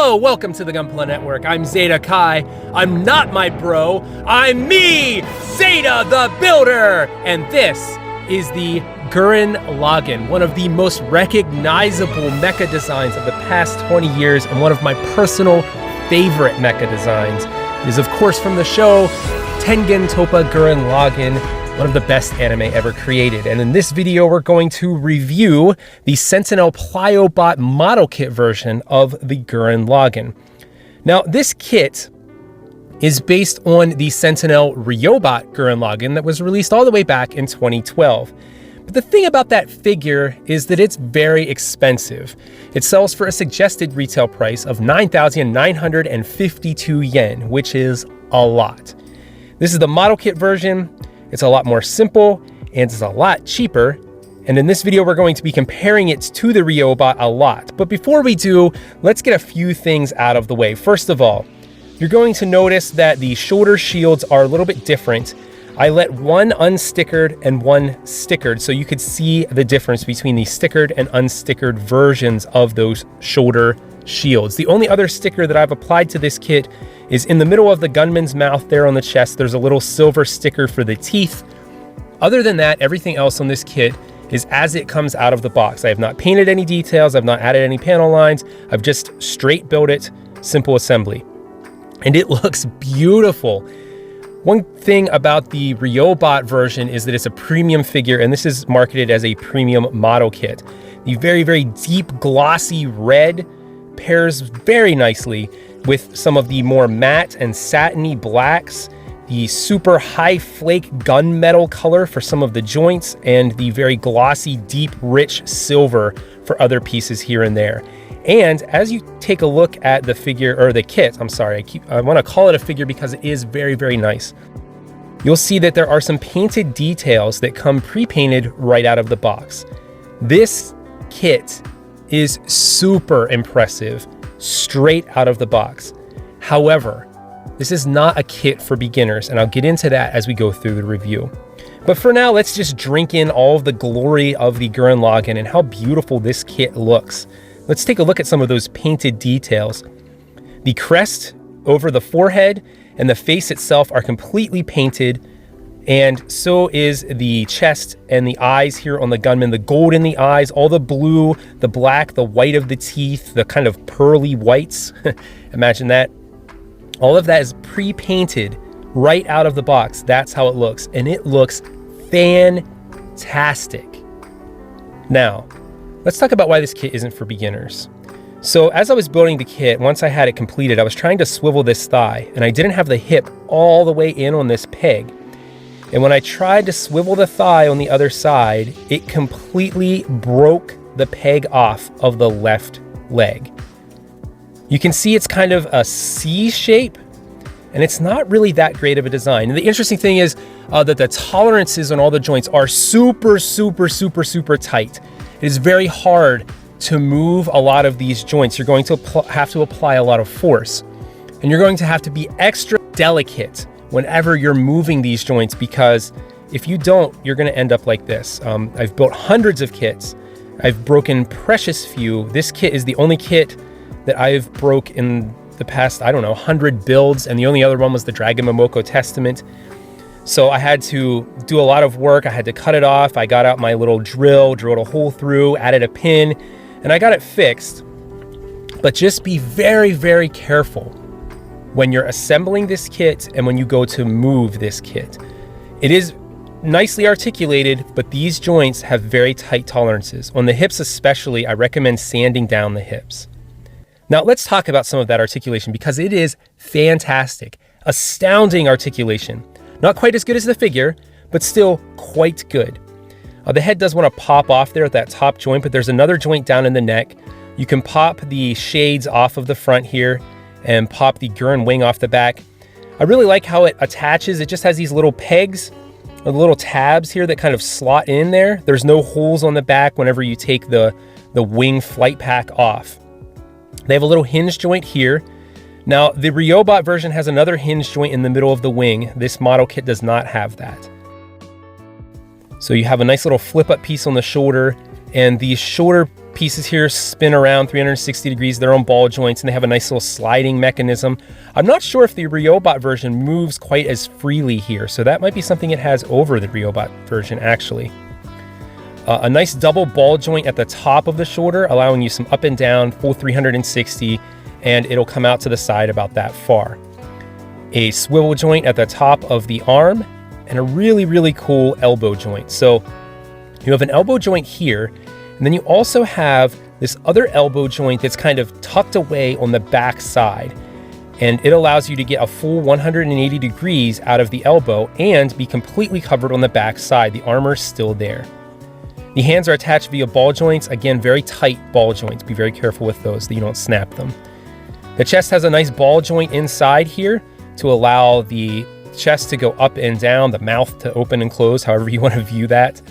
Hello, welcome to the Gunpla Network. I'm Zeta Kai. I'm not my bro. I'm me, Zeta the Builder. And this is the Guren Lagann, one of the most recognizable mecha designs of the past 20 years and one of my personal favorite mecha designs. It is, of course, from the show Tengen Toppa Gurren Lagann, one of the best anime ever created. And in this video, we're going to review the Sentinel Plaiobot model kit version of the Guren Lagann. Now, this kit is based on the Sentinel Plaiobot Gurren Lagann that was released all the way back in 2012. But the thing about that figure is that it's very expensive. It sells for a suggested retail price of 9,952 yen, which is a lot. This is the model kit version. It's a lot more simple and it's a lot cheaper. And in this video, we're going to be comparing it to the Plaiobot a lot. But before we do, let's get a few things out of the way. First of all, you're going to notice that the shoulder shields are a little bit different. I let one unstickered and one stickered so you could see the difference between the stickered and unstickered versions of those shoulder shields. The only other sticker that I've applied to this kit is in the middle of the gunman's mouth there on the chest. There's a little silver sticker for the teeth. Other than that, everything else on this kit is as it comes out of the box. I have not painted any details. I've not added any panel lines. I've just straight built it, simple assembly. And it looks beautiful. One thing about the Plaiobot version is that it's a premium figure, and this is marketed as a premium model kit. The very, very deep, glossy red pairs very nicely with some of the more matte and satiny blacks, the super high flake gunmetal color for some of the joints, and the very glossy, deep, rich silver for other pieces here and there. And as you take a look at the figure, or the kit, I'm sorry, I want to call it a figure because it is very, very nice. You'll see that there are some painted details that come pre-painted right out of the box. This kit is super impressive straight out of the box. However, this is not a kit for beginners, and I'll get into that as we go through the review. But for now, let's just drink in all of the glory of the Guren Lagann and how beautiful this kit looks. Let's take a look at some of those painted details. The crest over the forehead and the face itself are completely painted, and so is the chest and the eyes here on the gunman. The gold in the eyes, all the blue, the black, the white of the teeth, the kind of pearly whites. Imagine that. All of that is pre-painted right out of the box. That's how it looks, and it looks fantastic. Now, let's talk about why this kit isn't for beginners. So as I was building the kit, once I had it completed, I was trying to swivel this thigh, and I didn't have the hip all the way in on this peg. And when I tried to swivel the thigh on the other side, it completely broke the peg off of the left leg. You can see it's kind of a C shape, and it's not really that great of a design. And the interesting thing is that the tolerances on all the joints are super, super, super, super tight. It is very hard to move a lot of these joints. You're going to have to apply a lot of force, and you're going to have to be extra delicate whenever you're moving these joints, because if you don't, you're going to end up like this. I've built hundreds of kits. I've broken precious few. This kit is the only kit that I've broke in the past, 100 builds, and the only other one was the Dragon Momoko Testament. So I had to do a lot of work. I had to cut it off. I got out my little drill, drilled a hole through, added a pin, and I got it fixed. But just be very, very careful when you're assembling this kit and when you go to move this kit. It is nicely articulated, but these joints have very tight tolerances. On the hips especially, I recommend sanding down the hips. Now let's talk about some of that articulation, because it is fantastic. Astounding articulation. Not quite as good as the figure, but still quite good. The head does want to pop off there at that top joint, but there's another joint down in the neck. You can pop the shades off of the front here and pop the Guren wing off the back. I really like how it attaches. It just has these little pegs, or the little tabs here that kind of slot in there. There's no holes on the back whenever you take the wing flight pack off. They have a little hinge joint here. Now, the Plaiobot version has another hinge joint in the middle of the wing. This model kit does not have that. So you have a nice little flip-up piece on the shoulder, and the shoulder pieces here spin around 360 degrees. They're on ball joints, and they have a nice little sliding mechanism. I'm not sure if the Plaiobot version moves quite as freely here, so that might be something it has over the Plaiobot version, actually. A nice double ball joint at the top of the shoulder, allowing you some up and down, full 360, and it'll come out to the side about that far. A swivel joint at the top of the arm, and a really, really cool elbow joint. So you have an elbow joint here, and then you also have this other elbow joint that's kind of tucked away on the back side. And it allows you to get a full 180 degrees out of the elbow and be completely covered on the back side. The armor's still there. The hands are attached via ball joints. Again, very tight ball joints. Be very careful with those that you don't snap them. The chest has a nice ball joint inside here to allow the chest to go up and down, the mouth to open and close, however you want to view that.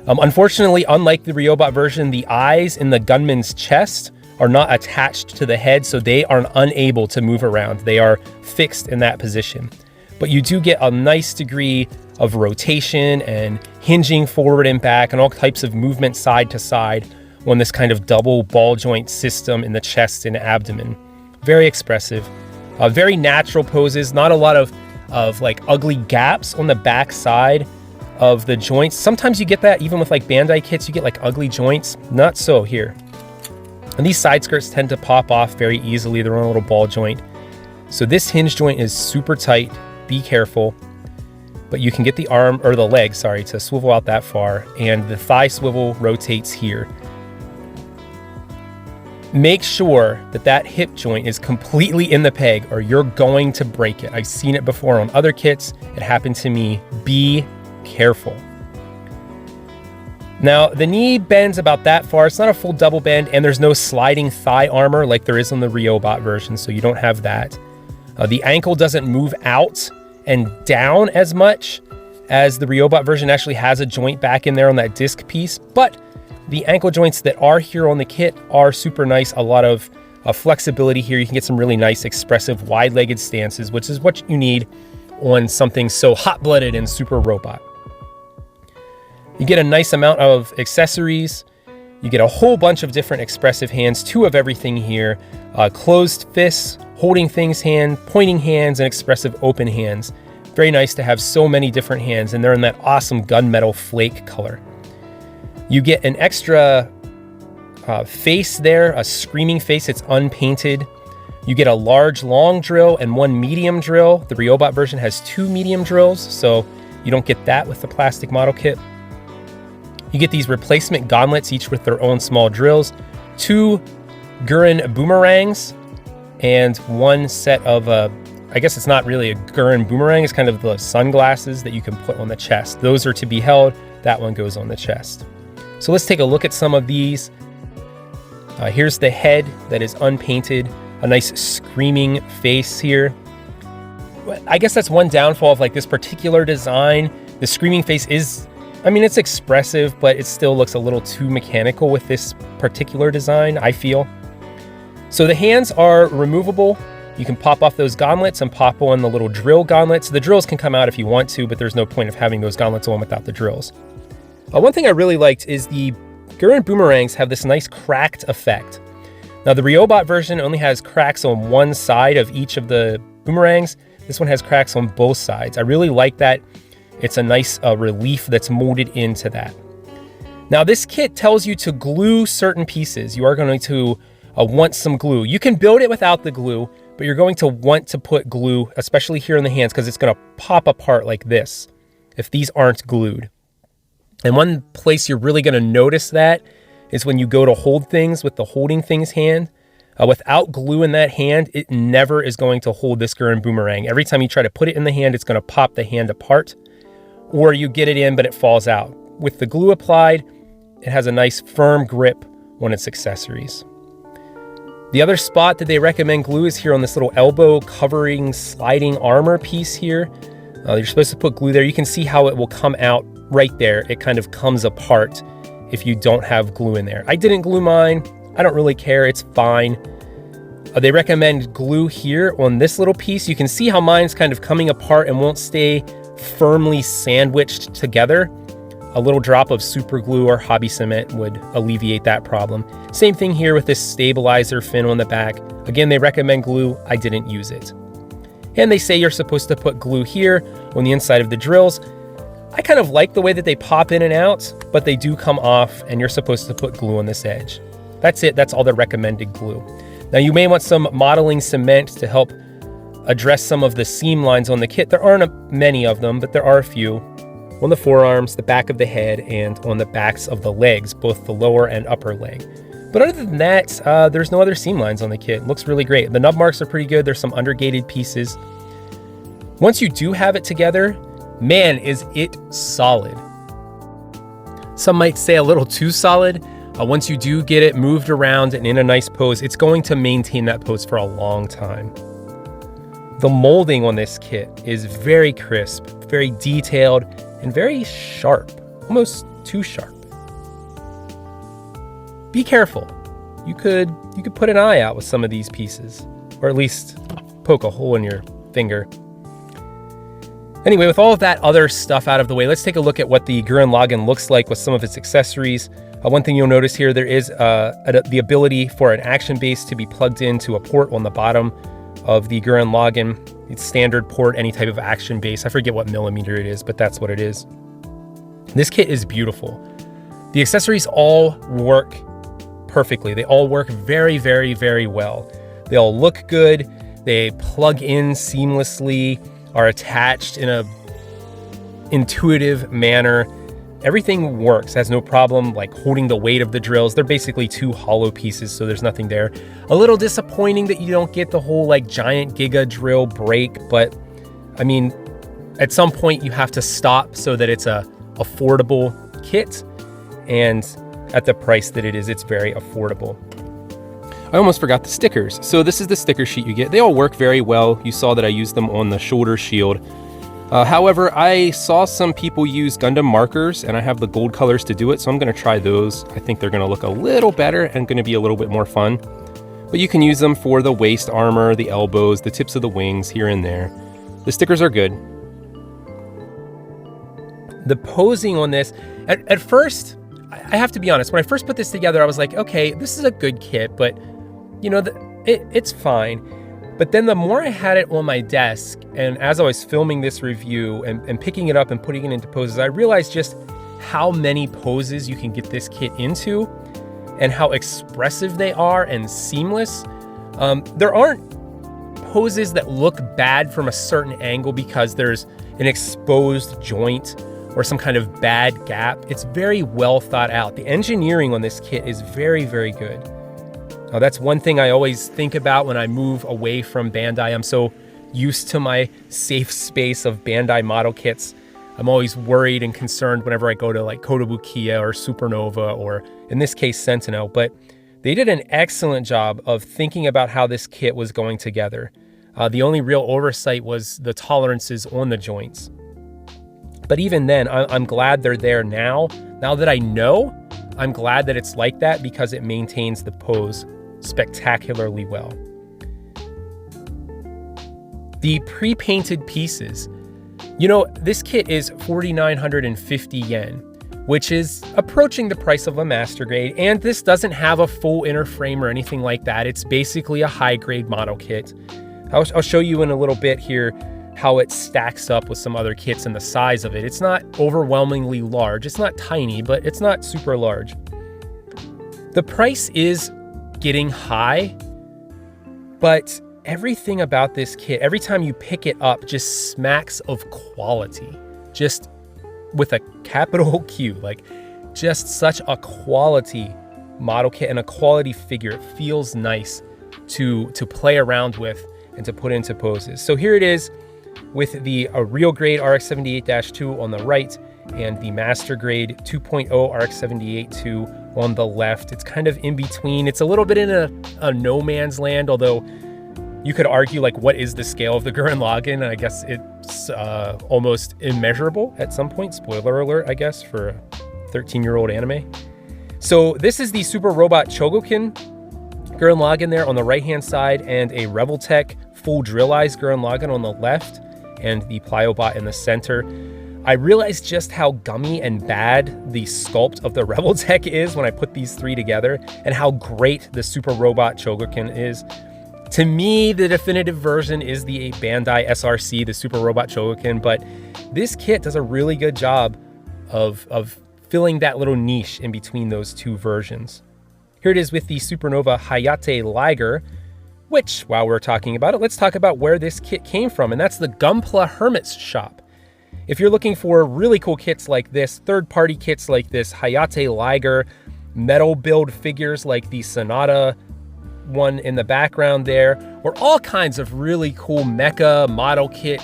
Unfortunately, unlike the Plaiobot version, the eyes in the gunman's chest are not attached to the head, so they are unable to move around. They are fixed in that position. But you do get a nice degree of rotation and hinging forward and back and all types of movement side to side on this kind of double ball joint system in the chest and abdomen. Very expressive, very natural poses, not a lot of like ugly gaps on the back side of the joints. Sometimes you get that even with like Bandai kits, you get like ugly joints. Not so here. And these side skirts tend to pop off very easily. They're on a little ball joint. So this hinge joint is super tight. Be careful. But you can get the arm, or the leg, sorry, to swivel out that far, and the thigh swivel rotates here. Make sure that that hip joint is completely in the peg or you're going to break it. I've seen it before on other kits. It happened to me. Be careful. Now, the knee bends about that far. It's not a full double bend, and there's no sliding thigh armor like there is on the Plaiobot version, so you don't have that. The ankle doesn't move out and down as much as the Plaiobot version. Actually has a joint back in there on that disc piece, but the ankle joints that are here on the kit are super nice. A lot of flexibility here. You can get some really nice, expressive, wide-legged stances, which is what you need on something so hot-blooded and super robot. You get a nice amount of accessories. You get a whole bunch of different expressive hands, 2 of everything here. Closed fists, holding things hand, pointing hands, and expressive open hands. Very nice to have so many different hands, and they're in that awesome gunmetal flake color. You get an extra face there, a screaming face that's unpainted. You get a large long drill and 1 medium drill. The Plaiobot version has 2 medium drills, so you don't get that with the plastic model kit. You get these replacement gauntlets, each with their own small drills, 2 Guren boomerangs, and 1 set of, I guess it's not really a Guren boomerang, it's kind of the sunglasses that you can put on the chest. Those are to be held. That one goes on the chest. So let's take a look at some of these. Here's the head that is unpainted, a nice screaming face here. I guess that's one downfall of like this particular design. The screaming face is, I mean, it's expressive, but it still looks a little too mechanical with this particular design, I feel. So the hands are removable. You can pop off those gauntlets and pop on the little drill gauntlets. The drills can come out if you want to, but there's no point of having those gauntlets on without the drills. One thing I really liked is the Guren boomerangs have this nice cracked effect. Now the Plaiobot version only has cracks on one side of each of the boomerangs. This one has cracks on both sides. I really like that. It's a nice relief that's molded into that. Now this kit tells you to glue certain pieces. You are going to want some glue. You can build it without the glue, but you're going to want to put glue, especially here in the hands, because it's going to pop apart like this if these aren't glued. And one place you're really going to notice that is when you go to hold things with the holding things hand. Without glue in that hand, it never is going to hold this Guren boomerang. Every time you try to put it in the hand, it's going to pop the hand apart, or you get it in, but it falls out. With the glue applied, it has a nice firm grip on its accessories. The other spot that they recommend glue is here on this little elbow covering sliding armor piece here. You're supposed to put glue there. You can see how it will come out right there. It kind of comes apart if you don't have glue in there. I didn't glue mine. I don't really care. It's fine. They recommend glue here on this little piece. You can see how mine's kind of coming apart and won't stay firmly sandwiched together. A little drop of super glue or hobby cement would alleviate that problem. Same thing here with this stabilizer fin on the back. Again, they recommend glue. I didn't use it. And they say you're supposed to put glue here on the inside of the drills. I kind of like the way that they pop in and out, but they do come off, and you're supposed to put glue on this edge. That's it. That's all the recommended glue. Now, you may want some modeling cement to help address some of the seam lines on the kit. There aren't many of them, but there are a few on the forearms, the back of the head, and on the backs of the legs, both the lower and upper leg. But other than that, there's no other seam lines on the kit. It looks really great. The nub marks are pretty good. There's some undergated pieces. Once you do have it together, man, is it solid. Some might say a little too solid. Once you do get it moved around and in a nice pose, it's going to maintain that pose for a long time. The molding on this kit is very crisp, very detailed, and very sharp, almost too sharp. Be careful. You could put an eye out with some of these pieces, or at least poke a hole in your finger. Anyway, with all of that other stuff out of the way, let's take a look at what the Gurren Lagann looks like with some of its accessories. One thing you'll notice here, there is the ability for an action base to be plugged into a port on the bottom of the Gurren Lagann. It's standard port, any type of action base. I forget what millimeter it is, but that's what it is. This kit is beautiful. The accessories all work perfectly. They all work very, very, very well. They all look good. They plug in seamlessly, are attached in a intuitive manner. Everything works, has no problem like holding the weight of the drills. They're basically two hollow pieces, so there's nothing there. A little disappointing that you don't get the whole like giant giga drill break, but I mean, at some point you have to stop so that it's a affordable kit, and at the price that it is, it's very affordable. I almost forgot the stickers. So this is the sticker sheet you get. They all work very well. You saw that I used them on the shoulder shield. However, I saw some people use Gundam markers, and I have the gold colors to do it, so I'm going to try those. I think they're going to look a little better and going to be a little bit more fun. But you can use them for the waist armor, the elbows, the tips of the wings, here and there. The stickers are good. The posing on this, at first, I have to be honest, when I first put this together, I was like, okay, this is a good kit, but you know, it's fine. But then the more I had it on my desk, and as I was filming this review and picking it up and putting it into poses, I realized just how many poses you can get this kit into and how expressive they are and seamless. There aren't poses that look bad from a certain angle because there's an exposed joint or some kind of bad gap. It's very well thought out. The engineering on this kit is very, very good. Now, that's one thing I always think about when I move away from Bandai. I'm so used to my safe space of Bandai model kits. I'm always worried and concerned whenever I go to like Kotobukiya or Supernova, or in this case, Sentinel. But they did an excellent job of thinking about how this kit was going together. The only real oversight was the tolerances on the joints. But even then, I'm glad they're there now. Now that I know, I'm glad that it's like that because it maintains the pose spectacularly well. The pre-painted pieces. You know, this kit is 4,950 yen, which is approaching the price of a master grade, and this doesn't have a full inner frame or anything like that. It's basically a high-grade model kit. I'll show you in a little bit here how it stacks up with some other kits and the size of it. It's not overwhelmingly large. It's not tiny, but it's not super large. The price is getting high, but everything about this kit, every time you pick it up, just smacks of quality. Just with a capital Q, like just such a quality model kit and a quality figure. It feels nice to play around with and to put into poses. So here it is with the real grade RX-78-2 on the right and the master grade 2.0 RX-78-2 on the left. It's kind of in between. It's a little bit in a no man's land, although you could argue like what is the scale of the Gurren Lagann? I guess it's almost immeasurable at some point. Spoiler alert, I guess, for a 13-year-old anime. So this is the Super Robot Chogokin Gurren Lagann there on the right-hand side, and a Revoltech full drill eyes Gurren Lagann on the left, and the Plaiobot in the center. I realized just how gummy and bad the sculpt of the Rebel Tech is when I put these three together, and how great the Super Robot Chogokin is. To me, the definitive version is the Bandai SRC, the Super Robot Chogokin, but this kit does a really good job of filling that little niche in between those two versions. Here it is with the Supernova Hayate Liger, which, while we're talking about it, let's talk about where this kit came from, and that's the Gunpla Hermit's shop. If you're looking for really cool kits like this, third-party kits like this Hayate Liger, metal build figures like the Sonata one in the background there, or all kinds of really cool mecha model kit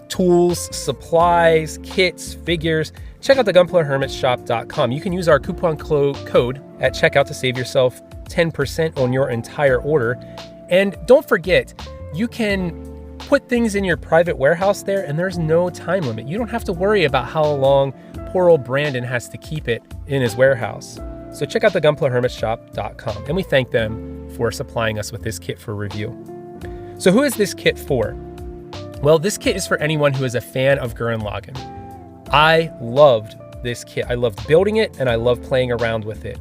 tools, supplies, kits, figures, check out the gunplahermitshop.com. You can use our coupon code at checkout to save yourself 10% on your entire order. And don't forget, you can put things in your private warehouse there, and there's no time limit. You don't have to worry about how long poor old Brandon has to keep it in his warehouse. So check out the gunplahermitshop.com, and we thank them for supplying us with this kit for review. So who is this kit for? Well, this kit is for anyone who is a fan of Gurren Lagann. I loved this kit. I loved building it, and I loved playing around with it.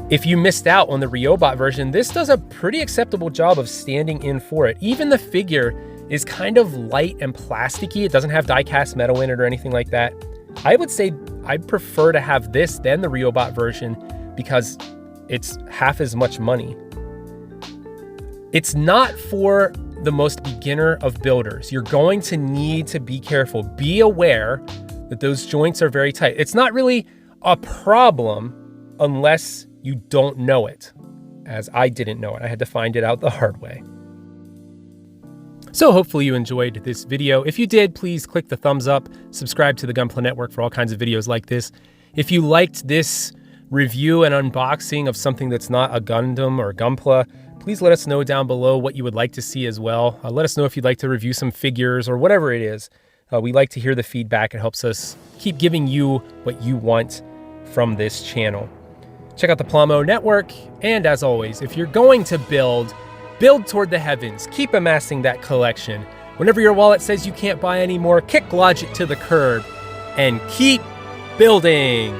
If you missed out on the Ryobot version, this does a pretty acceptable job of standing in for it. Even the figure is kind of light and plasticky. It doesn't have die-cast metal in it or anything like that. I would say I'd prefer to have this than the Ryobot version because it's half as much money. It's not for the most beginner of builders. You're going to need to be careful. Be aware that those joints are very tight. It's not really a problem unless you don't know it, as I didn't know it. I had to find it out the hard way. So hopefully you enjoyed this video. If you did, please click the thumbs up, subscribe to the Gunpla Network for all kinds of videos like this. If you liked this review and unboxing of something that's not a Gundam or Gunpla, please let us know down below what you would like to see as well. Let us know if you'd like to review some figures or whatever it is. We like to hear the feedback. It helps us keep giving you what you want from this channel. Check out the Plaiobot Network, and as always, if you're going to build toward the heavens. Keep amassing that collection. Whenever your wallet says you can't buy anymore, kick logic to the curb and keep building.